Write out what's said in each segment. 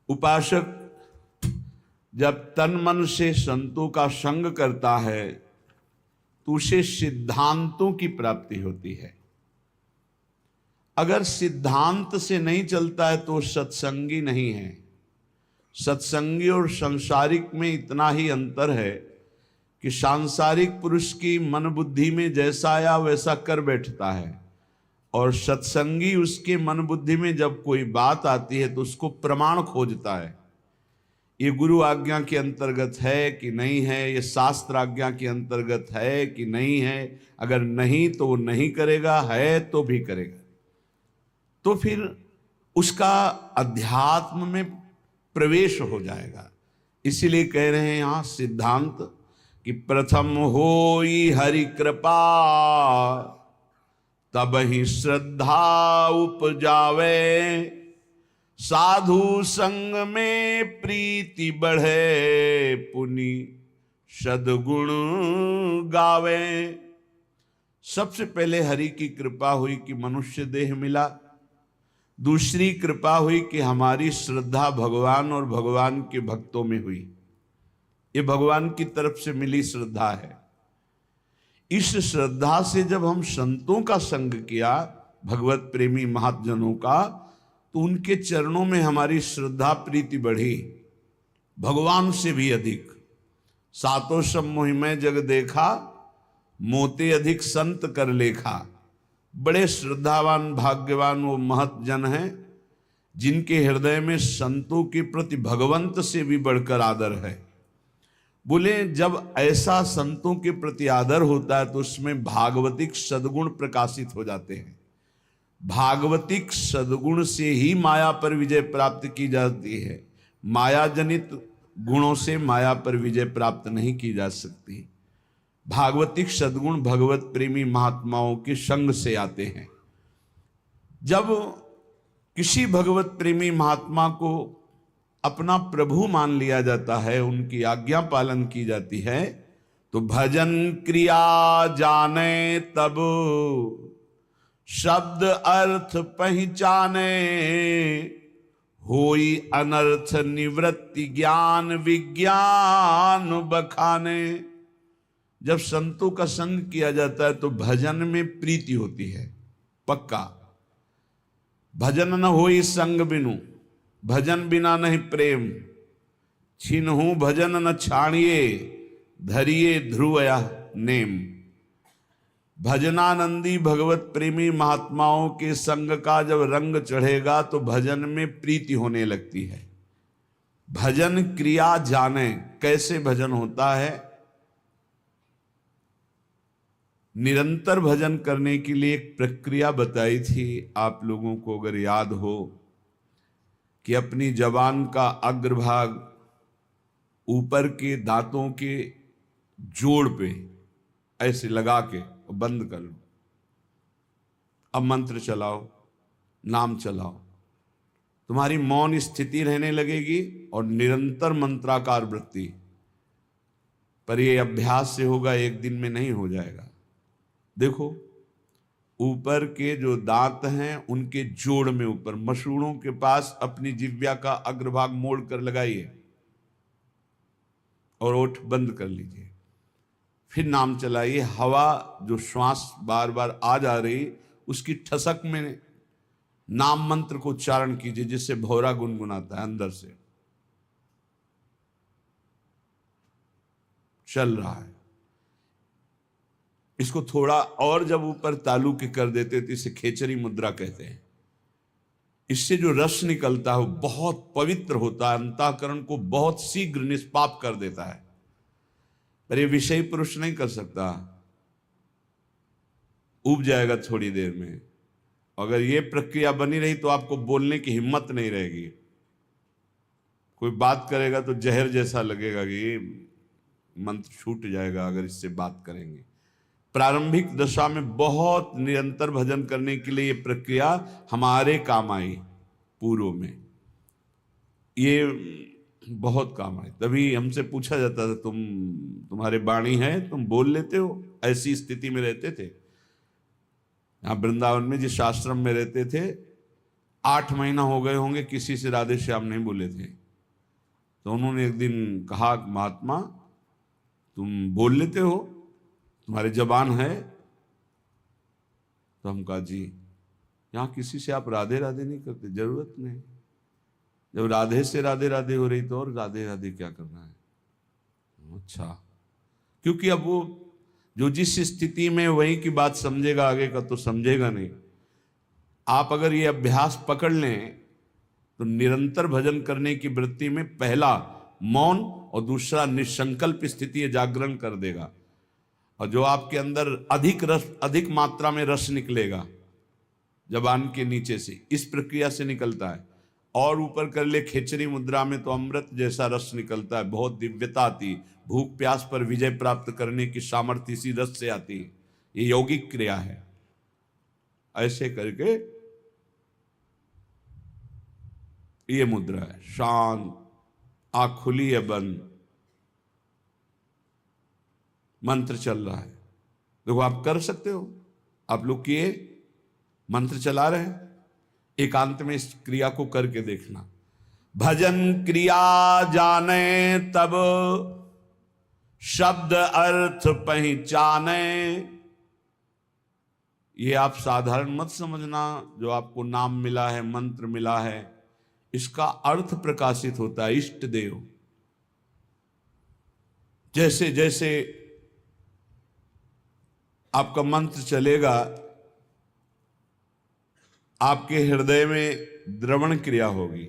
उपासक जब तन मन से संतों का संग करता है तो उसे सिद्धांतों की प्राप्ति होती है। अगर सिद्धांत से नहीं चलता है तो सत्संगी नहीं है। सत्संगी और सांसारिक में इतना ही अंतर है कि सांसारिक पुरुष की मन बुद्धि में जैसा आया वैसा कर बैठता है, और सत्संगी उसके मन बुद्धि में जब कोई बात आती है तो उसको प्रमाण खोजता है। ये गुरु आज्ञा के अंतर्गत है कि नहीं है, ये शास्त्र आज्ञा के अंतर्गत है कि नहीं है। अगर नहीं तो वो नहीं करेगा, है तो भी करेगा। तो फिर उसका अध्यात्म में प्रवेश हो जाएगा। इसीलिए कह रहे हैं यहां सिद्धांत कि प्रथम होई हरि कृपा तब ही श्रद्धा उपजावे, साधु संग में प्रीति बढ़े, पुनि सद्गुण गावे। सबसे पहले हरि की कृपा हुई कि मनुष्य देह मिला। दूसरी कृपा हुई कि हमारी श्रद्धा भगवान और भगवान के भक्तों में हुई। ये भगवान की तरफ से मिली श्रद्धा है। इस श्रद्धा से जब हम संतों का संग किया, भगवत प्रेमी महाजनों का, तो उनके चरणों में हमारी श्रद्धा प्रीति बढ़ी, भगवान से भी अधिक। सातों सब मोहिमय जग देखा, मोते अधिक संत कर लेखा। बड़े श्रद्धावान भाग्यवान वो महत जन हैं जिनके हृदय में संतों के प्रति भगवंत से भी बढ़कर आदर है। बोले जब ऐसा संतों के प्रति आदर होता है तो उसमें भागवतिक सद्गुण प्रकाशित हो जाते हैं। भागवतिक सद्गुण से ही माया पर विजय प्राप्त की जाती है। माया जनित गुणों से माया पर विजय प्राप्त नहीं की जा सकती। भागवतिक सद्गुण भगवत प्रेमी महात्माओं के संग से आते हैं। जब किसी भगवत प्रेमी महात्मा को अपना प्रभु मान लिया जाता है, उनकी आज्ञा पालन की जाती है, तो भजन क्रिया जाने तब शब्द अर्थ पहचाने, होई अनर्थ निवृत्ति ज्ञान विज्ञान बखाने। जब संतों का संग किया जाता है तो भजन में प्रीति होती है पक्का। भजन न होई संग बिनु, भजन बिना नहीं प्रेम, छिन्हु भजन न छाणिए, धरिए ध्रुवया नेम। भजनानंदी भगवत प्रेमी महात्माओं के संग का जब रंग चढ़ेगा तो भजन में प्रीति होने लगती है। भजन क्रिया जाने, कैसे भजन होता है। निरंतर भजन करने के लिए एक प्रक्रिया बताई थी, आप लोगों को अगर याद हो, कि अपनी जबान का अग्रभाग ऊपर के दांतों के जोड़ पे ऐसे लगा के बंद कर लो। अब मंत्र चलाओ, नाम चलाओ, तुम्हारी मौन स्थिति रहने लगेगी और निरंतर मंत्राकार वृत्ति। पर यह अभ्यास से होगा, एक दिन में नहीं हो जाएगा। देखो ऊपर के जो दांत हैं उनके जोड़ में ऊपर मसूड़ों के पास अपनी जिह्वा का अग्रभाग मोड़ कर लगाइए और ओठ बंद कर लीजिए। फिर नाम चलाइए। हवा जो श्वास बार बार आ जा रही उसकी ठसक में नाम मंत्र को उच्चारण कीजिए, जिससे भौरा गुनगुनाता है अंदर से। चल रहा है। इसको थोड़ा और जब ऊपर तालू के कर देते तो इसे खेचरी मुद्रा कहते हैं। इससे जो रस निकलता है वो बहुत पवित्र होता है, अंतःकरण को बहुत शीघ्र निष्पाप कर देता है। पर ये विषय पुरुष नहीं कर सकता, उब जाएगा थोड़ी देर में। अगर ये प्रक्रिया बनी रही तो आपको बोलने की हिम्मत नहीं रहेगी। कोई बात करेगा तो जहर जैसा लगेगा कि ये मंत्र छूट जाएगा अगर इससे बात करेंगे। प्रारंभिक दशा में बहुत निरंतर भजन करने के लिए ये प्रक्रिया हमारे काम आई। पूर्व में ये बहुत काम आई। तभी हमसे पूछा जाता था, तुम्हारे वाणी है, तुम बोल लेते हो? ऐसी स्थिति में रहते थे। यहाँ वृंदावन में जिस आश्रम में रहते थे, 8 महीना हो गए होंगे किसी से राधे श्याम नहीं बोले थे। तो उन्होंने एक दिन कहा, महात्मा तुम बोल लेते हो, तुम्हारी जबान है? तो हम कहा जी, यहाँ किसी से आप राधे राधे नहीं करते, जरूरत नहीं। जब राधे से राधे राधे हो रही तो और राधे राधे क्या करना है? अच्छा, क्योंकि अब वो जो जिस स्थिति में वही की बात समझेगा, आगे का तो समझेगा नहीं। आप अगर ये अभ्यास पकड़ लें तो निरंतर भजन करने की वृत्ति में पहला मौन और दूसरा निसंकल्प स्थिति जागरण कर देगा। और जो आपके अंदर अधिक रस, अधिक मात्रा में रस निकलेगा जबान के नीचे से, इस प्रक्रिया से निकलता है। और ऊपर कर ले खेचरी मुद्रा में तो अमृत जैसा रस निकलता है, बहुत दिव्यता आती। भूख प्यास पर विजय प्राप्त करने की सामर्थ्य इसी रस से आती है। ये यौगिक क्रिया है। ऐसे करके ये मुद्रा है, शांत, आंख खुली है बंद, मंत्र चल रहा है। देखो आप कर सकते हो, आप लोग किए, मंत्र चला रहे हैं, एकांत में इस क्रिया को करके देखना। भजन क्रिया जाने तब शब्द अर्थ पहचाने। ये आप साधारण मत समझना, जो आपको नाम मिला है, मंत्र मिला है, इसका अर्थ प्रकाशित होता है। इष्ट देव, जैसे जैसे आपका मंत्र चलेगा, आपके हृदय में द्रवण क्रिया होगी।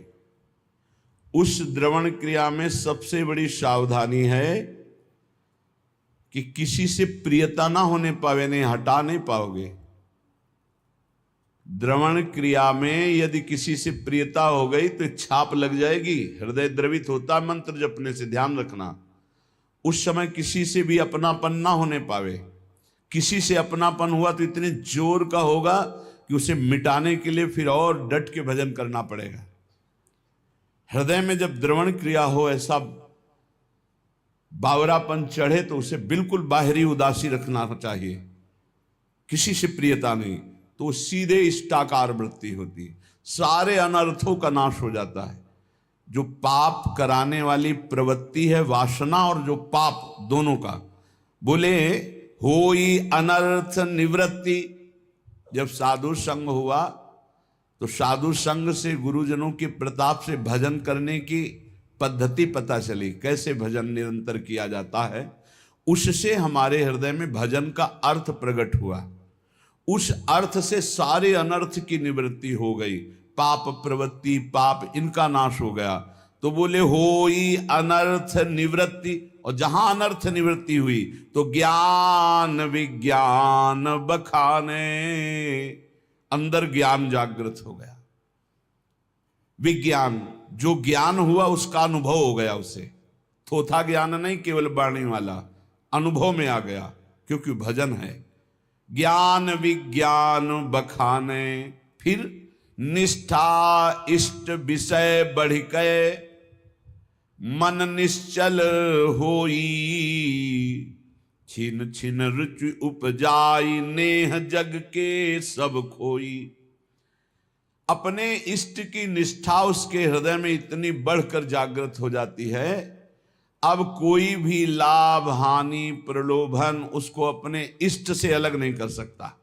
उस द्रवण क्रिया में सबसे बड़ी सावधानी है कि किसी से प्रियता ना होने पावे, नहीं हटा नहीं पाओगे। द्रवण क्रिया में यदि किसी से प्रियता हो गई तो छाप लग जाएगी, हृदय द्रवित होता मंत्र जपने से, ध्यान रखना। उस समय किसी से भी अपनापन ना होने पावे। किसी से अपनापन हुआ तो इतने जोर का होगा कि उसे मिटाने के लिए फिर और डट के भजन करना पड़ेगा। हृदय में जब द्रवण क्रिया हो, ऐसा बावरापन चढ़े, तो उसे बिल्कुल बाहरी उदासी रखना चाहिए, किसी से प्रियता नहीं, तो सीधे इष्टाकार वृत्ति होती, सारे अनर्थों का नाश हो जाता है। जो पाप कराने वाली प्रवृत्ति है, वासना और जो पाप, दोनों का, बोले होई अनर्थ निवृत्ति। जब साधु संग हुआ तो साधु संग से, गुरुजनों के प्रताप से भजन करने की पद्धति पता चली, कैसे भजन निरंतर किया जाता है। उससे हमारे हृदय में भजन का अर्थ प्रकट हुआ। उस अर्थ से सारे अनर्थ की निवृत्ति हो गई, पाप प्रवृत्ति, पाप, इनका नाश हो गया। तो बोले होई अनर्थ निवृत्ति, और जहां अनर्थ निवृत्ति हुई तो ज्ञान विज्ञान बखाने, अंदर ज्ञान जागृत हो गया। विज्ञान, जो ज्ञान हुआ उसका अनुभव हो गया उसे, थोथा ज्ञान नहीं केवल वाणी वाला, अनुभव में आ गया, क्योंकि भजन है। ज्ञान विज्ञान बखाने, फिर निष्ठा इष्ट विषय बढ़ गए, मन निश्चल होई, छिन छिन रुचि उपजाई, नेह जग के सब खोई। अपने इष्ट की निष्ठा उसके हृदय में इतनी बढ़कर जागृत हो जाती है, अब कोई भी लाभ हानि प्रलोभन उसको अपने इष्ट से अलग नहीं कर सकता।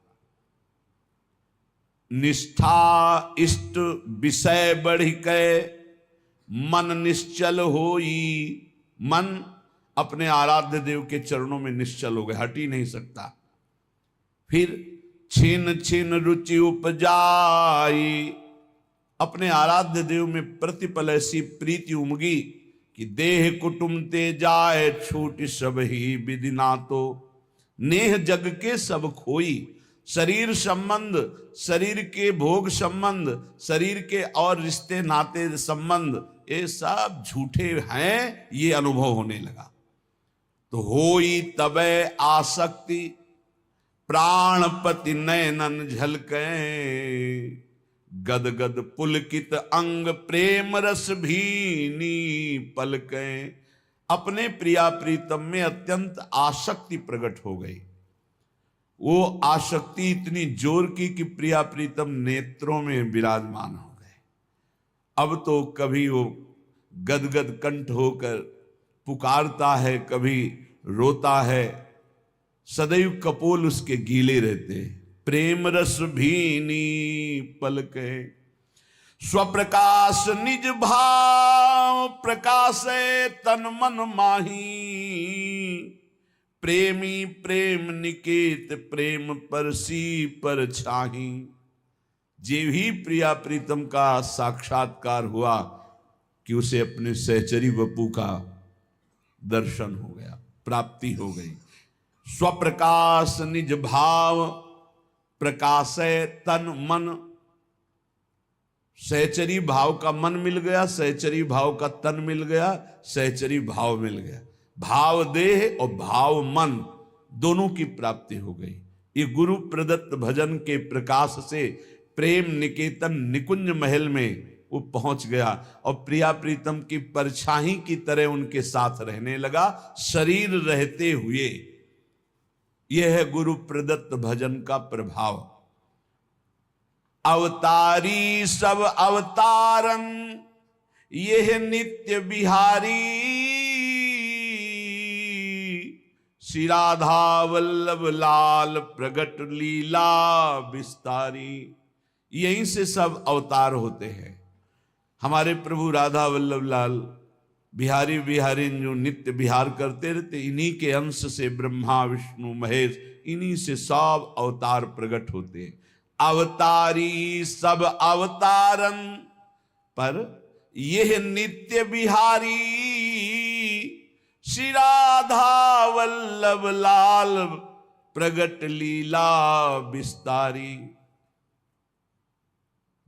निष्ठा इष्ट विषय बढ़ के, मन निश्चल होई, मन अपने आराध्य देव के चरणों में निश्चल हो गए, हट ही नहीं सकता। फिर छिन छिन रुचि उपजाई, अपने आराध्य देव में प्रतिपल ऐसी प्रीति उमगी कि देह कुटुम ते जाए, छूट सब ही विधि ना तो, नेह जग के सब खोई। शरीर संबंध, शरीर के भोग संबंध, शरीर के और रिश्ते नाते संबंध, ये सब झूठे हैं, ये अनुभव होने लगा। तो होई तबे आसक्ति, प्राणपति नयनन झलके, गद गद पुलकित अंग प्रेम रस भीनी पलके। अपने प्रिया प्रीतम में अत्यंत आसक्ति प्रकट हो गई। वो आसक्ति इतनी जोर की कि प्रिया प्रीतम नेत्रों में विराजमान हो गए। अब तो कभी वो गदगद कंठ होकर पुकारता है, कभी रोता है, सदैव कपोल उसके गीले रहते। प्रेम रस भीनी पलके स्वप्रकाश निज भाव प्रकाशे तन मन माही। प्रेमी प्रेम निकेत प्रेम परसी पर छाही। जे भी प्रिया प्रीतम का साक्षात्कार हुआ कि उसे अपने सहचरी वपू का दर्शन हो गया, प्राप्ति हो गई। स्वप्रकाश निज भाव प्रकाशे तन मन। सहचरी भाव का मन मिल गया, सहचरी भाव का तन मिल गया, सहचरी भाव मिल गया। भाव देह और भाव मन दोनों की प्राप्ति हो गई। ये गुरु प्रदत्त भजन के प्रकाश से प्रेम निकेतन निकुंज महल में वो पहुंच गया और प्रिया प्रीतम की परछाई की तरह उनके साथ रहने लगा, शरीर रहते हुए। यह है गुरु प्रदत्त भजन का प्रभाव। अवतारी सब अवतारन यह नित्य बिहारी। श्री राधा वल्लभ लाल प्रगट लीला विस्तारी। यहीं से सब अवतार होते हैं। हमारे प्रभु राधा वल्लभ लाल बिहारी बिहारी जो नित्य विहार करते रहते, इन्हीं के अंश से ब्रह्मा विष्णु महेश, इन्हीं से सब अवतार प्रकट होते हैं। अवतारी सब अवतारन पर यह नित्य बिहारी। श्री राधा वल्लभ लाल प्रगट लीला विस्तारी।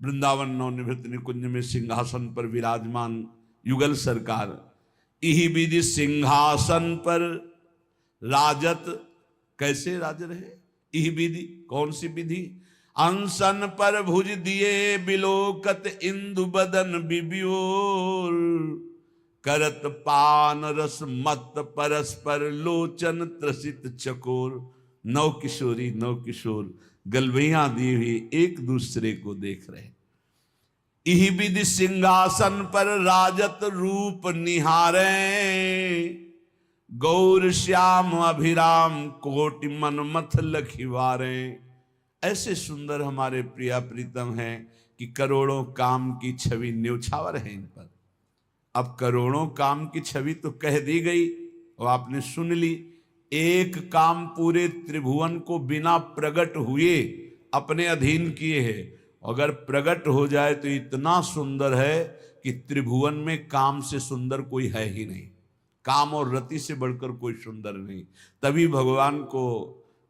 वृंदावन नवनिवृत्त निकुंज में सिंहासन पर विराजमान युगल सरकार, इही विधि सिंहासन पर राजत। कैसे राज रहे? इही विधि, कौन सी विधि? अंसन पर भुज दिए बिलोकत इंदु बदन बिबियोर। करत पान रस मत परस्पर लोचन त्रसित चकोर। नौ किशोरी नौ किशोर गलवैया दी हुई एक दूसरे को देख रहे। इही विधि सिंहासन पर राजत रूप निहारे। गौर श्याम अभिराम कोटि मनमथ लखिवारे। ऐसे सुंदर हमारे प्रिया प्रीतम हैं कि करोड़ों काम की छवि न्योछावर है इन पर। अब करोड़ों काम की छवि तो कह दी गई और आपने सुन ली। एक काम पूरे त्रिभुवन को बिना प्रकट हुए अपने अधीन किए है। अगर प्रकट हो जाए तो इतना सुंदर है कि त्रिभुवन में काम से सुंदर कोई है ही नहीं। काम और रति से बढ़कर कोई सुंदर नहीं। तभी भगवान को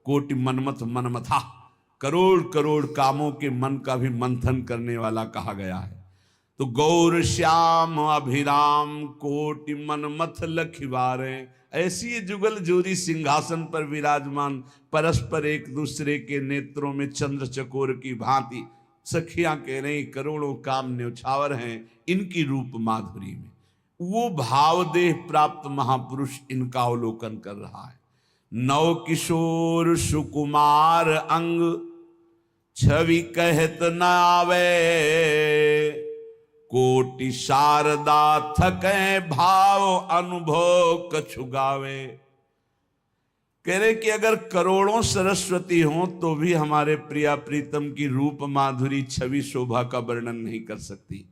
कोटि मनमथ मनमथा, करोड़ करोड़ कामों के मन का भी मंथन करने वाला कहा गया है। तो गौर श्याम अभिराम कोटि मनमथ लखिवारे। ऐसी ये जुगल जोरी सिंहासन पर विराजमान, परस्पर एक दूसरे के नेत्रों में चंद्र चकोर की भांति सखियां कह रही करोड़ों काम न्योछावर हैं इनकी रूप माधुरी में। वो भाव देह प्राप्त महापुरुष इनका अवलोकन कर रहा है। नव किशोर सुकुमार अंग छवि कहत न आवे। कोटि शारदा थके भाव अनुभव कछु गावे। कह रहे कि अगर करोड़ों सरस्वती हों तो भी हमारे प्रिया प्रीतम की रूप माधुरी छवि शोभा का वर्णन नहीं कर सकती।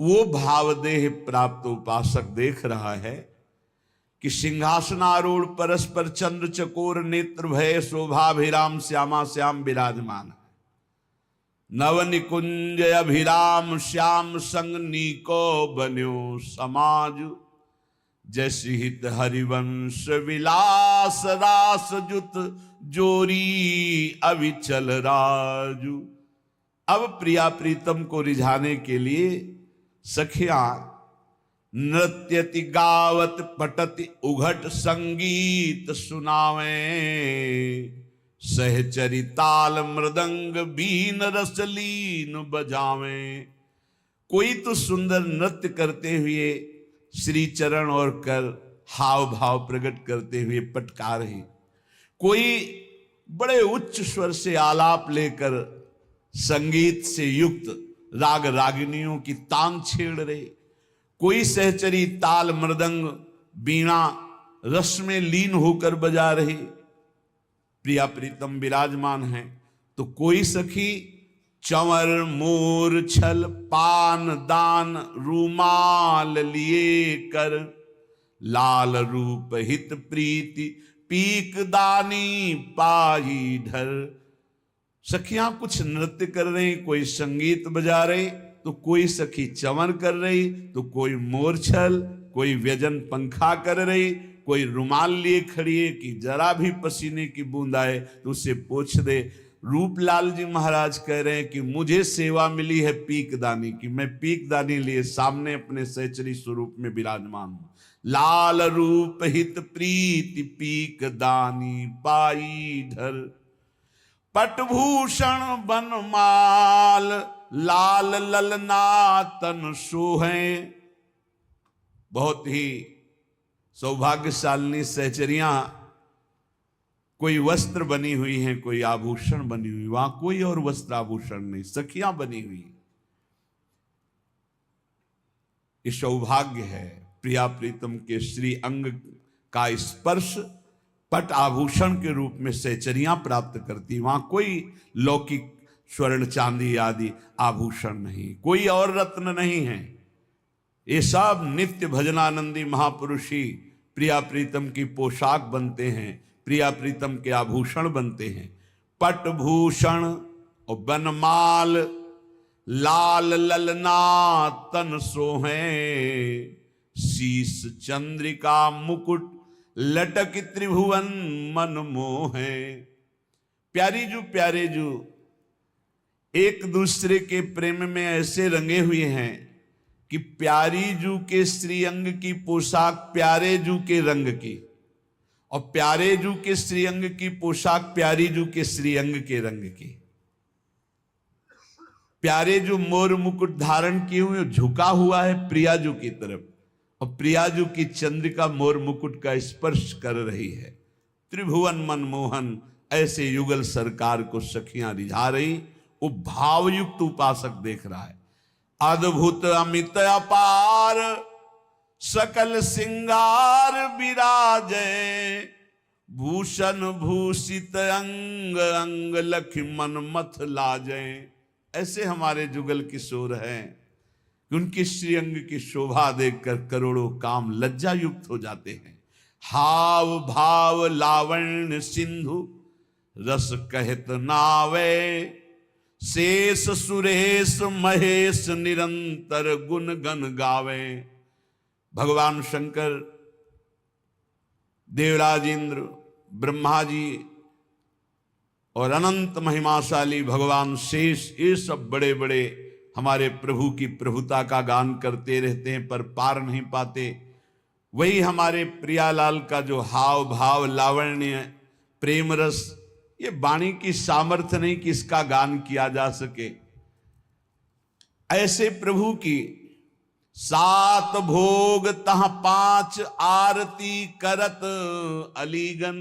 वो भावदेह प्राप्त उपासक देख रहा है कि सिंहासनारूढ़ परस्पर चंद्र चकोर नेत्र भय शोभाभिराम श्यामा श्याम विराजमान है। नव निकुंज अभिराम श्याम संग नीको बन्यो समाज। जैसी हित हरिवंश विलास रास जुत जोरी अविचल राजू। अब प्रिया प्रीतम को रिझाने के लिए सखियां नृत्यति गावत पटति उघट संगीत सुनावे। सहचरी ताल मृदंग बीन रसलीन बजावे। कोई तो सुंदर नृत्य करते हुए श्री चरण और कर हाव भाव प्रकट करते हुए पटका रहे। कोई बड़े उच्च स्वर से आलाप लेकर संगीत से युक्त राग रागिनियों की तान छेड़ रहे, कोई सहचरी ताल मृदंग बीणा रस में लीन होकर बजा रहे, प्रिया प्रीतम विराजमान है। तो कोई सखी चंवर मोर छल पान दान रूमाल लिए कर, लाल रूप हित प्रीति पीक दानी पाई ढर। सखियां कुछ नृत्य कर रही, कोई संगीत बजा रही, तो कोई सखी चंवर कर रही, तो कोई मोरछल, कोई व्यजन पंखा कर रही, कोई रुमाल लिए खड़ी है कि जरा भी पसीने की बूंद आए तो उसे पोंछ दे। रूपलाल जी महाराज कह रहे हैं कि मुझे सेवा मिली है पीकदानी की, मैं पीकदानी लिए सामने अपने सहचरी स्वरूप में विराजमान हूं। लाल रूप हित प्रीति पीकदानी पाई ढर, पटभूषण बनमाल लाल ललना तन सोहे। बहुत ही सौभाग्यशालिनी सहचरियां कोई वस्त्र बनी हुई हैं, कोई आभूषण बनी हुई, वहां कोई और वस्त्र आभूषण नहीं, सखियां बनी हुई। ये सौभाग्य है, प्रिया प्रीतम के श्री अंग का स्पर्श पट आभूषण के रूप में सहचरियां प्राप्त करती। वहां कोई लौकिक स्वर्ण चांदी आदि आभूषण नहीं, कोई और रत्न नहीं है। ये सब नित्य भजनानंदी महापुरुष ही प्रिया प्रीतम की पोशाक बनते हैं, प्रिया प्रीतम के आभूषण बनते हैं। पटभूषण और बनमाल लाल ललना तन सोहे, शीस चंद्रिका मुकुट लटक त्रिभुवन मन मोहे। प्यारी जू प्यारे जू एक दूसरे के प्रेम में ऐसे रंगे हुए हैं कि प्यारी जू के श्रीअंग की पोशाक प्यारे जू के रंग की, और प्यारे जू के श्रीअंग की पोशाक प्यारी जू के श्रीअंग के रंग की। प्यारे जू मोर मुकुट धारण किए हुए झुका हुआ है प्रिया जू की तरफ, और प्रियाजू की चंद्रिका मोर मुकुट का स्पर्श कर रही है। त्रिभुवन मनमोहन ऐसे युगल सरकार को सखियां रिझा रही। वो भावयुक्त उपासक देख रहा है। अद्भुत अमित अपार सकल सिंगार विराजे, भूषण भूषित अंग अंग लखि मन मथ लाजे। ऐसे हमारे जुगल किशोर हैं कि उनकी श्रीअंग की शोभा देखकर करोड़ों काम लज्जा युक्त हो जाते हैं। हाव भाव लावण्य सिंधु रस कहत नावे, शेष सुरेश महेश निरंतर गुण गन गावे। भगवान शंकर, देवराज इंद्र, ब्रह्मा जी और अनंत महिमाशाली भगवान शेष, ये सब बड़े बड़े हमारे प्रभु की प्रभुता का गान करते रहते हैं पर पार नहीं पाते। वही हमारे प्रियालाल का जो हाव भाव लावण्य प्रेम रस, ये वाणी की सामर्थ्य नहीं कि इसका गान किया जा सके। ऐसे प्रभु की 7 भोग तह 5 आरती करत अलीगन।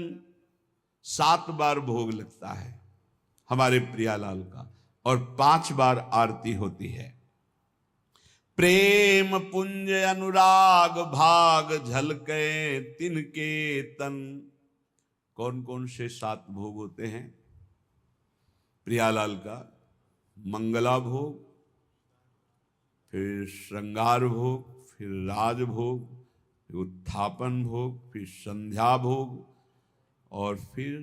7 बार भोग लगता है हमारे प्रियालाल का और 5 बार आरती होती है। प्रेम पुंज अनुराग भाग झलके तिनके तन। कौन कौन से 7 भोग होते हैं प्रियालाल का? मंगला भोग, फिर श्रृंगार भोग, फिर राज भोग, फिर उत्थापन भोग, फिर संध्या भोग, और फिर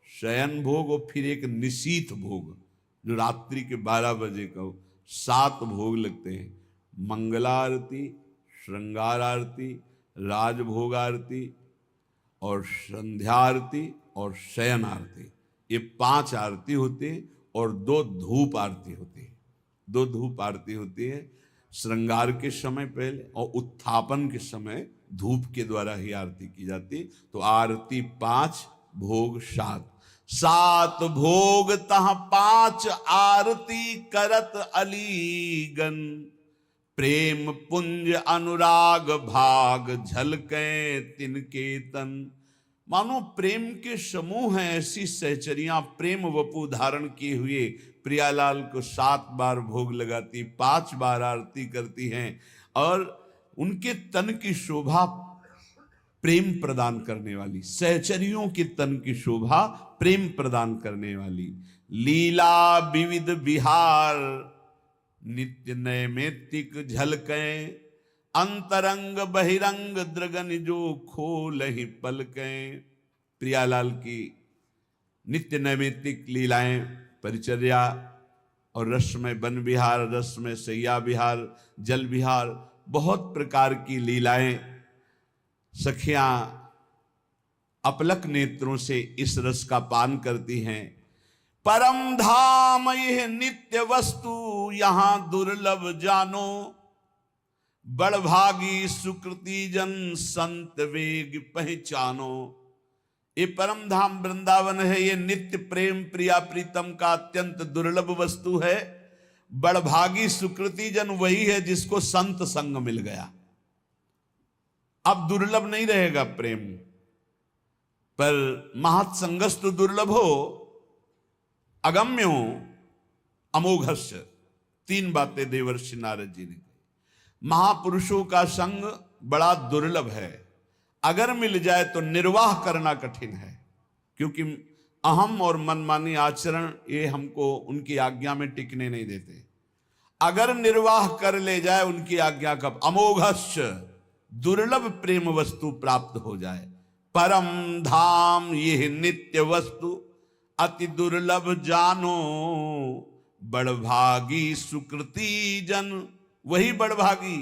शयन भोग, और फिर एक निशीथ भोग जो रात्रि के 12 बजे का। 7 भोग लगते हैं। मंगला आरती, श्रृंगार आरती, राजभोग आरती और संध्या आरती और शयन आरती। ये 5 आरती होती है और 2 धूप आरती होती है। 2 धूप आरती होती है श्रृंगार के समय पहले, और उत्थापन के समय धूप के द्वारा ही आरती की जाती। तो आरती 5, भोग 7। 7 भोग तह 5 आरती करत अलीगन। प्रेम पुंज अनुराग भाग झलके तिनके तन। मानो प्रेम के समूह हैं ऐसी सहचरियां प्रेम वपु धारण किए हुए प्रियालाल को 7 बार भोग लगाती, 5 बार आरती करती हैं और उनके तन की शोभा प्रेम प्रदान करने वाली, सहचरियों के तन की शोभा प्रेम प्रदान करने वाली। लीला विविध विहार नित्य नैमित्तिक झलकें, अंतरंग बहिरंग द्रगन जो खोल ही पलकें। प्रियालाल की नित्य नैमित्तिक लीलाएं, परिचर्या और रसमय वन विहार, रसमय सैया विहार, जल विहार, बहुत प्रकार की लीलाएं सखियां अपलक नेत्रों से इस रस का पान करती हैं। परम धाम यह नित्य वस्तु यहां दुर्लभ जानो, बड़भागी सुकृति जन संत वेग पहचानो। ये परम धाम वृंदावन है, ये नित्य प्रेम प्रिया प्रीतम का अत्यंत दुर्लभ वस्तु है। बड़भागी सुकृति जन वही है जिसको संत संग मिल गया। अब दुर्लभ नहीं रहेगा प्रेम, पर महत्संगस्तु दुर्लभो अगम्यो अमोघस्य। 3 बातें देवर्षि नारद जी ने कही। महापुरुषों का संग बड़ा दुर्लभ है, अगर मिल जाए तो निर्वाह करना कठिन है, क्योंकि अहम और मनमानी आचरण ये हमको उनकी आज्ञा में टिकने नहीं देते। अगर निर्वाह कर ले जाए उनकी आज्ञा का, अमोघस्य दुर्लभ प्रेम वस्तु प्राप्त हो जाए। परम धाम यह नित्य वस्तु अति दुर्लभ जानो, बड़भागी सुकृति जन वही बड़भागी,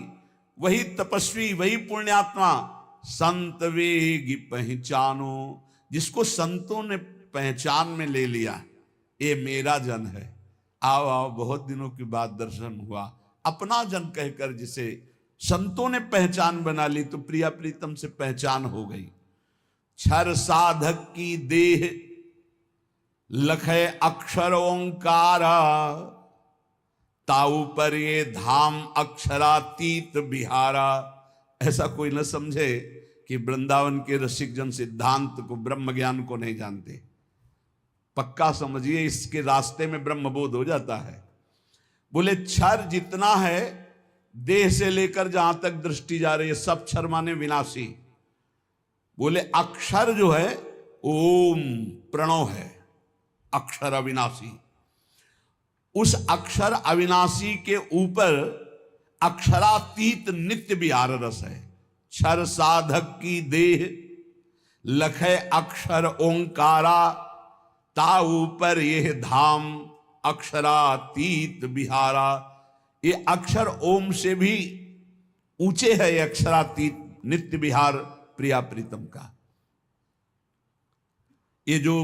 वही तपस्वी, वही पुण्यात्मा संत वेगी पहचानो, जिसको संतों ने पहचान में ले लिया, ये मेरा जन है। आओ आओ, बहुत दिनों के बाद दर्शन हुआ, अपना जन कहकर जिसे संतों ने पहचान बना ली, तो प्रिया प्रीतम से पहचान हो गई। क्षर साधक की देह लखे अक्षर ओंकारा, ताऊ पर ये धाम अक्षरातीत बिहारा। ऐसा कोई न समझे कि वृंदावन के रसिक जन सिद्धांत को, ब्रह्म ज्ञान को नहीं जानते। पक्का समझिए, इसके रास्ते में ब्रह्मबोध हो जाता है। बोले क्षर जितना है, देह से लेकर जहां तक दृष्टि जा रही है, सब क्षर माने विनाशी। बोले अक्षर जो है ओम प्रणव है, अक्षर अविनाशी। उस अक्षर अविनाशी के ऊपर अक्षरातीत नित्य विहार रस है। क्षर साधक की देह लखे अक्षर ओंकारा, ताऊ पर यह धाम अक्षरातीत विहारा। ये अक्षर ओम से भी ऊंचे है, ये अक्षरातीत नित्य विहार प्रिया प्रीतम का। ये जो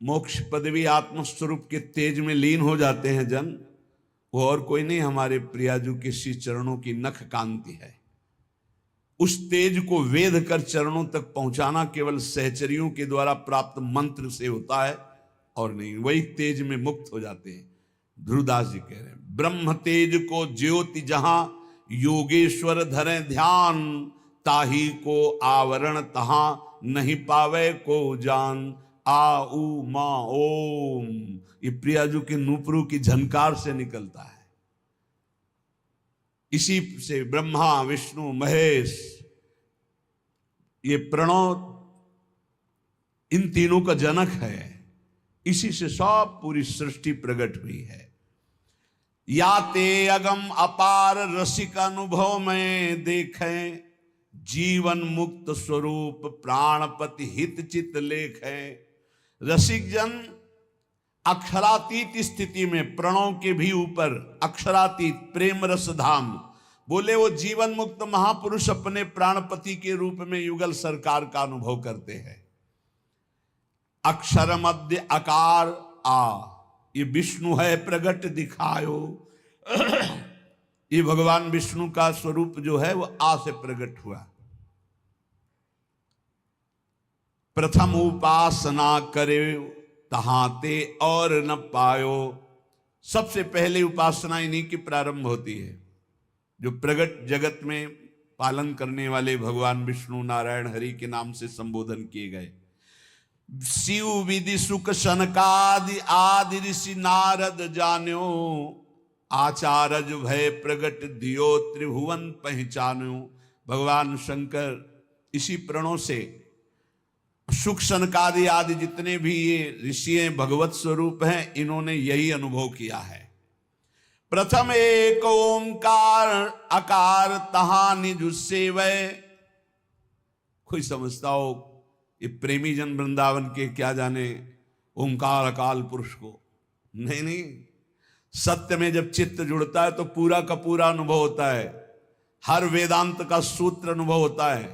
मोक्ष पदवी आत्मस्वरूप के तेज में लीन हो जाते हैं जन, वो और कोई नहीं, हमारे प्रियाजू के श्री चरणों की नख कांति है। उस तेज को वेध कर चरणों तक पहुंचाना केवल सहचरियों के द्वारा प्राप्त मंत्र से होता है और नहीं, वही तेज में मुक्त हो जाते हैं। ध्रुवदास जी कह रहे हैं, ब्रह्म तेज को ज्योति जहां योगेश्वर धरे ध्यान, ताही को आवरण तहां नहीं पावे को जान। आ उ मा ओम, ये प्रियाजू के नूपुरों की झनकार से निकलता है। इसी से ब्रह्मा विष्णु महेश, ये प्रणव इन तीनों का जनक है। इसी से सब पूरी सृष्टि प्रकट हुई है। याते अगम अपार रसिक अनुभव में देखें, जीवन मुक्त स्वरूप प्राणपति हित चित लेखें। रसिक जन अक्षरातीत स्थिति में, प्रणव के भी ऊपर अक्षरातीत प्रेम रस धाम, बोले वो जीवन मुक्त महापुरुष अपने प्राणपति के रूप में युगल सरकार का अनुभव करते हैं। अक्षर मध्य आकार आ, ये विष्णु है प्रगट दिखायो। ये भगवान विष्णु का स्वरूप जो है वो आ से प्रकट हुआ। प्रथम उपासना करे तहाते और न पायो। सबसे पहले उपासना इन्हीं की प्रारंभ होती है, जो प्रगट जगत में पालन करने वाले भगवान विष्णु नारायण हरि के नाम से संबोधन किए गए। शिव विधि सुख सनकादि आदि ऋषि नारद जान्यो, आचार्य भय प्रगट दियो त्रिभुवन पहचान्यो। भगवान शंकर इसी प्रणों से सुख सनकादि आदि जितने भी ये ऋषि हैं, भगवत स्वरूप हैं, इन्होंने यही अनुभव किया है। प्रथम एक ओंकार अकार तहा निज सेवय। कोई समझता हो ये प्रेमी जन वृंदावन के क्या जाने ओंकार अकाल पुरुष को, नहीं नहीं। सत्य में जब चित्त जुड़ता है तो पूरा का पूरा अनुभव होता है, हर वेदांत का सूत्र अनुभव होता है।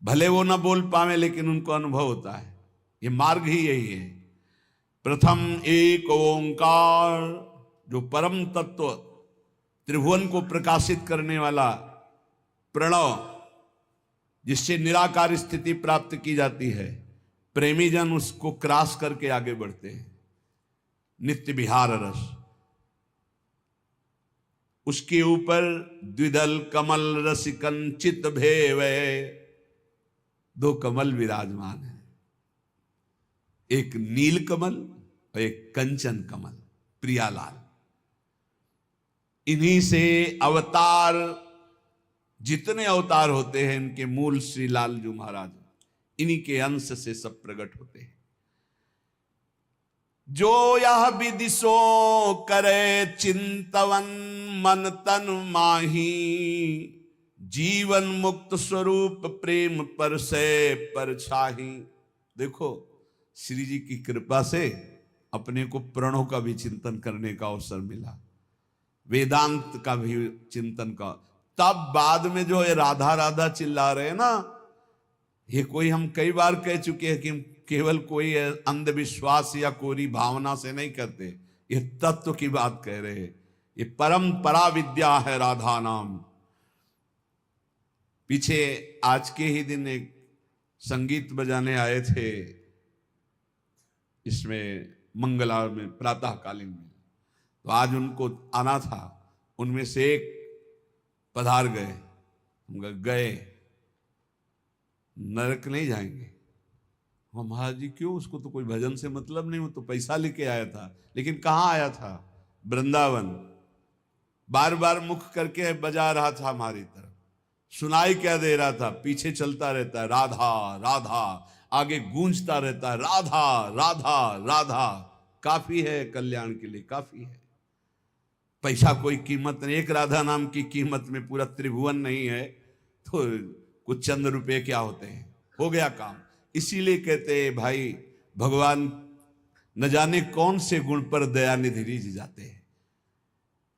भले वो ना बोल पावे लेकिन उनको अनुभव होता है। ये मार्ग ही यही है। प्रथम एक ओंकार, जो परम तत्व त्रिभुवन को प्रकाशित करने वाला प्रणव, जिससे निराकार स्थिति प्राप्त की जाती है, प्रेमी जन उसको क्रॉस करके आगे बढ़ते हैं। नित्य विहार रस, उसके ऊपर द्विदल कमल रसिकन चित भेवै। दो कमल विराजमान है, एक नील कमल और एक कंचन कमल, प्रियालाल। इन्हीं से अवतार, जितने अवतार होते हैं इनके मूल श्री लालजू महाराज, इन्हीं के अंश से सब प्रकट होते हैं। जो यह विदिशो करे चिंतवन मन तन माही, जीवन मुक्त स्वरूप प्रेम पर से पर छाही। देखो श्री जी की कृपा से अपने को प्रणों का भी चिंतन करने का अवसर मिला, वेदांत का भी चिंतन का। तब बाद में जो है राधा राधा चिल्ला रहे हैं ना, ये कोई हम कई बार कह चुके हैं कि केवल कोई अंधविश्वास या कोरी भावना से नहीं करते, ये तत्व की बात कह रहे हैं। ये परम परा विद्या है राधा नाम। पीछे आज के ही दिन एक संगीत बजाने आए थे इसमें मंगला में, प्रातःकालीन में, तो आज उनको आना था। उनमें से एक पधार गए, हम गए नरक नहीं जाएंगे। हम महाराज जी क्यों, उसको तो कोई भजन से मतलब नहीं, वो तो पैसा लेके आया था। लेकिन कहाँ आया था? वृंदावन। बार बार मुख करके बजा रहा था हमारी तरफ, सुनाई क्या दे रहा था, पीछे चलता रहता है राधा राधा, आगे गूंजता रहता है राधा राधा राधा। काफी है कल्याण के लिए, काफी है। पैसा कोई कीमत नहीं, एक राधा नाम की कीमत में पूरा त्रिभुवन नहीं है, तो कुछ चंद रुपए क्या होते हैं, हो गया काम। इसीलिए कहते हैं भाई, भगवान न जाने कौन से गुण पर दयानिधि रिझ जाते हैं।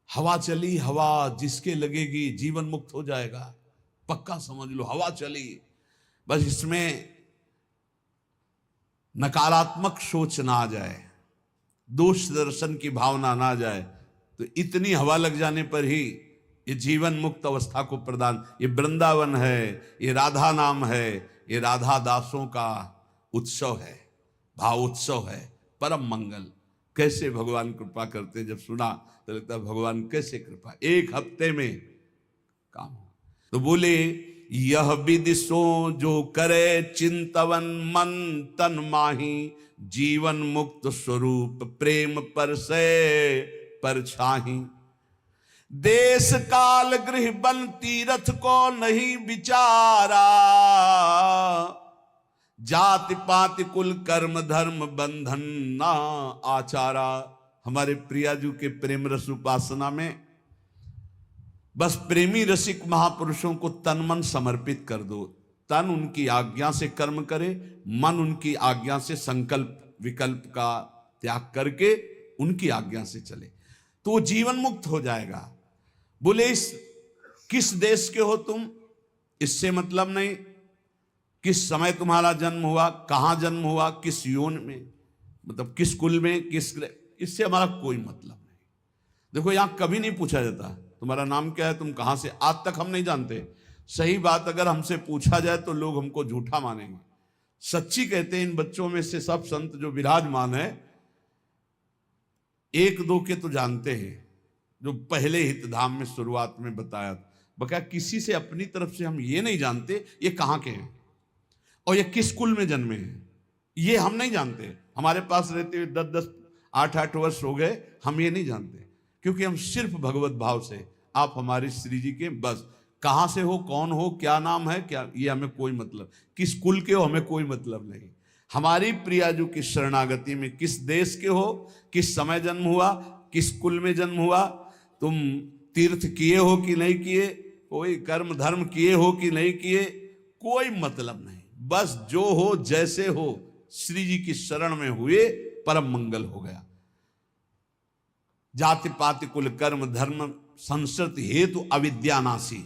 हवा चली, हवा जिसके लगेगी जीवन मुक्त हो जाएगा, पक्का समझ लो। हवा चली, बस इसमें नकारात्मक सोच ना आ जाए, दोष दर्शन की भावना ना आ जाए, तो इतनी हवा लग जाने पर ही ये जीवन मुक्त अवस्था को प्रदान। ये वृंदावन है, ये राधा नाम है, ये राधा दासों का उत्सव है, भाव उत्सव है, परम मंगल। कैसे भगवान कृपा करते, जब सुना तो लगता है भगवान कैसे कृपा, एक हफ्ते में काम। तो बोले यह विदिशो जो करे चिंतवन मन तन माही, जीवन मुक्त स्वरूप प्रेम पर से पर छाही। देश काल गृह बन तीर्थ को नहीं विचारा, जाति पाति कुल कर्म धर्म बंधन ना आचारा। हमारे प्रियाजू के प्रेम रस उपासना में बस प्रेमी रसिक महापुरुषों को तन मन समर्पित कर दो। तन उनकी आज्ञा से कर्म करे, मन उनकी आज्ञा से संकल्प विकल्प का त्याग करके उनकी आज्ञा से चले, तो वो जीवन मुक्त हो जाएगा। बोले इस किस देश के हो तुम, इससे मतलब नहीं, किस समय तुम्हारा जन्म हुआ, कहां जन्म हुआ, किस योन में, मतलब किस कुल में, किस, इससे हमारा कोई मतलब नहीं। देखो यहां कभी नहीं पूछा जाता तुम्हारा नाम क्या है, तुम कहां से, आज तक हम नहीं जानते। सही बात अगर हमसे पूछा जाए तो लोग हमको झूठा मानेंगे। सच्ची कहते हैं इन बच्चों में से सब संत जो विराजमान है, एक दो के तो जानते हैं, जो पहले हितधाम में शुरुआत में बताया था। बकाया किसी से अपनी तरफ से हम ये नहीं जानते ये कहाँ के हैं और ये किस कुल में जन्मे हैं, ये हम नहीं जानते। हमारे पास रहते हुए 10-10 8-8 वर्ष हो गए, हम ये नहीं जानते, क्योंकि हम सिर्फ भगवत भाव से आप हमारे श्री जी के, बस कहाँ से हो, कौन हो, क्या नाम है, क्या, ये हमें कोई मतलब, किस कुल के हो हमें कोई मतलब नहीं। हमारी प्रियाजू की शरणागति में किस देश के हो, किस समय जन्म हुआ, किस कुल में जन्म हुआ, तुम तीर्थ किए हो कि नहीं किए, कोई कर्म धर्म किए हो कि नहीं किए, कोई मतलब नहीं। बस जो हो जैसे हो श्री जी की शरण में हुए परम मंगल हो गया। जाति पाति कुल कर्म धर्म संस्कृति हेतु अविद्यानाशी,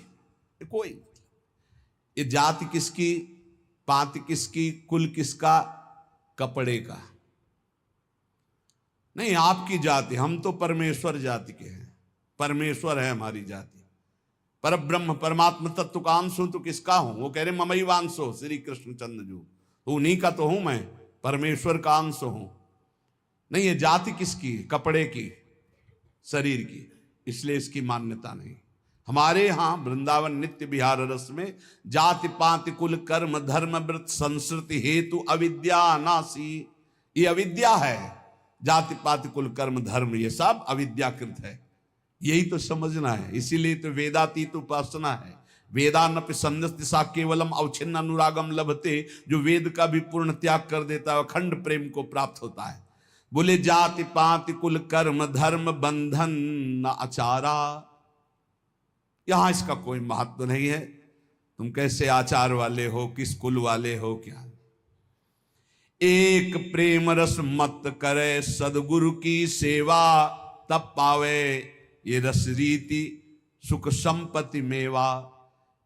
कोई, ये जाति किसकी, पाति किसकी, कुल किसका, कपड़े का नहीं। आपकी जाति, हम तो परमेश्वर जाति के हैं, परमेश्वर है हमारी जाति, पर ब्रह्म परमात्मा तत्व का अंश हूं तो किसका हूं? वो कह रहे ममई वांशो श्री कृष्ण चंद्र जू, तो उन्हीं का तो हूं मैं, परमेश्वर का अंश हूं। नहीं, ये जाति किसकी, कपड़े की, शरीर की, इसलिए इसकी मान्यता नहीं। हमारे यहां वृंदावन नित्य विहार रस में जाति पाति कुल कर्म धर्म व्रत संस्कृति हेतु अविद्या नासी, ये अविद्या है। जाति पाति कुल कर्म धर्म ये सब अविद्याकृत है, यही तो समझना है। इसीलिए तो वेदातीत उपासना है। वेदानपि संन्यस्तिसा केवलम अवच्छिन्न अनुरागम लभते, जो वेद का भी पूर्ण त्याग कर देता है अखंड प्रेम को प्राप्त होता है। बोले जाति पाति कुल कर्म धर्म बंधन न आचारा, यहां इसका कोई महत्व नहीं है, तुम कैसे आचार वाले हो, किस कुल वाले हो, क्या। एक प्रेम रस मत करे सदगुरु की सेवा, तब पावे ये रस रीति सुख संपत्ति मेवा।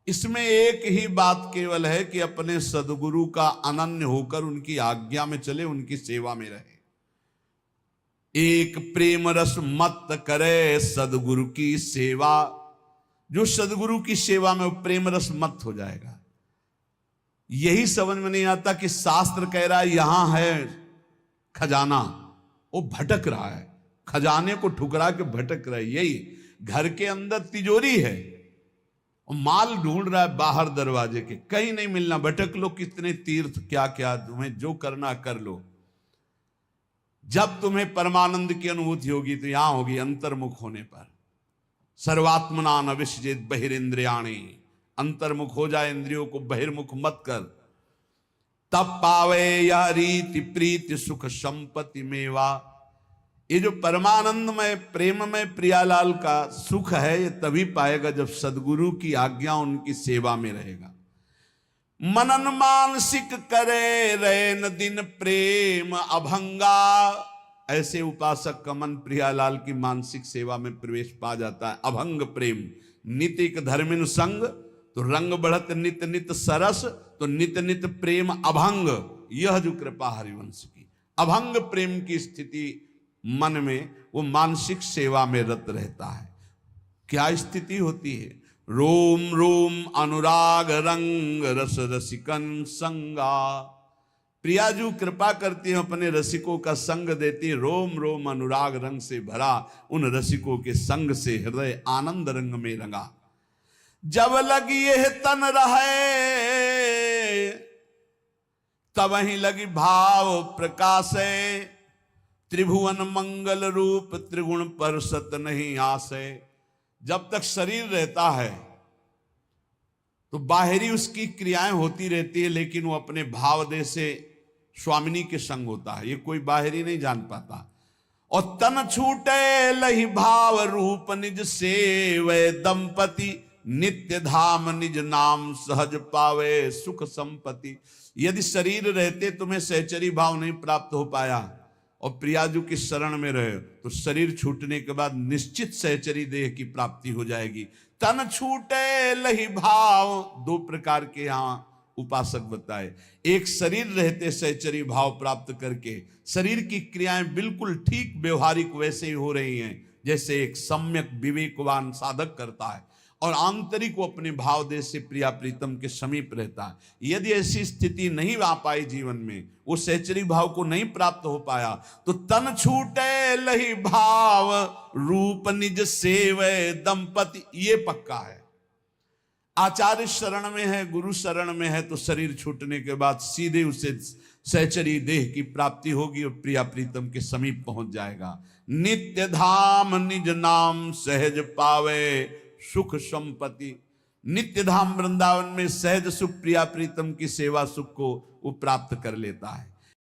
इसमें एक ही बात केवल है कि अपने सदगुरु का अनन्य होकर उनकी आज्ञा में चले, उनकी सेवा में रहे। एक प्रेम रस मत करे सदगुरु की सेवा, जो सदगुरु की सेवा में प्रेम रस मत हो जाएगा। यही समझ में नहीं आता कि शास्त्र कह रहा है यहां है खजाना, वो भटक रहा है, खजाने को ठुकरा के भटक रहा है। यही घर के अंदर तिजोरी है और माल ढूंढ रहा है बाहर दरवाजे के, कहीं नहीं मिलना। भटक लो, कितने तीर्थ क्या क्या, तुम्हें जो करना कर लो। जब तुम्हें परमानंद की अनुभूति होगी तो यहां होगी अंतर्मुख होने पर। सर्वात्मना न विसृजेत बहिरेंद्रियाणि, अंतर्मुख हो जाए, इंद्रियों को बहिर्मुख मत कर, तब पावे या रीति प्रीति सुख संपत्ति मेवा। ये जो परमानंद में प्रेम में प्रियालाल का सुख है, ये तभी पाएगा जब सदगुरु की आज्ञा उनकी सेवा में रहेगा। मनन मानसिक करे रैन दिन प्रेम अभंगा, ऐसे उपासक का मन प्रियालाल की मानसिक सेवा में प्रवेश पा जाता है। अभंग प्रेम नितिक धर्मिन संग, तो रंग बढ़त नित नित सरस, तो नित नित प्रेम अभंग। यह जो कृपा हरिवंश की अभंग प्रेम की स्थिति मन में, वो मानसिक सेवा में रत रहता है। क्या स्थिति होती है? रोम रोम अनुराग रंग रस रसिकन संगा। प्रियाजू कृपा करती है, अपने रसिकों का संग देती, रोम रोम अनुराग रंग से भरा, उन रसिकों के संग से हृदय आनंद रंग में रंगा। जब लगी यह तन रहे, तब ही लगी भाव प्रकाशे, त्रिभुवन मंगल रूप त्रिगुण पर सत नहीं आसे। जब तक शरीर रहता है तो बाहरी उसकी क्रियाएं होती रहती है, लेकिन वो अपने भाव देह से स्वामिनी के संग होता है, ये कोई बाहरी नहीं जान पाता। और तन छूटे लही भाव रूप निज सेवै दंपति, नित्य धाम निज नाम सहज पावे सुख संपत्ति। यदि शरीर रहते तुम्हें सहचरी भाव नहीं प्राप्त हो पाया और प्रियाजू की शरण में रहे, तो शरीर छूटने के बाद निश्चित सहचरी देह की प्राप्ति हो जाएगी। तन छूटे लही भाव, दो प्रकार के यहां उपासक बताए। एक शरीर रहते सहचरी भाव प्राप्त करके शरीर की क्रियाएं बिल्कुल ठीक व्यवहारिक वैसे ही हो रही हैं जैसे एक सम्यक विवेकवान साधक करता है, और आंतरिक वो अपने भाव देश से प्रिया प्रीतम के समीप रहता है। यदि ऐसी स्थिति नहीं आ पाई जीवन में, वो सहचरी भाव को नहीं प्राप्त हो पाया, तो तन छूटे लही भाव रूप निज सेवै दंपति, ये पक्का है। आचार्य शरण में है, गुरु शरण में है, तो शरीर छूटने के बाद सीधे उसे सहचरी देह की प्राप्ति होगी और प्रिया प्रीतम के समीप पहुंच जाएगा। नित्य धाम निज नाम सहज पावे सुख संपत्ति। नित्य धाम वृंदावन में सहज सुख प्रिया प्रीतम की सेवा सुख को वो प्राप्त कर लेता है।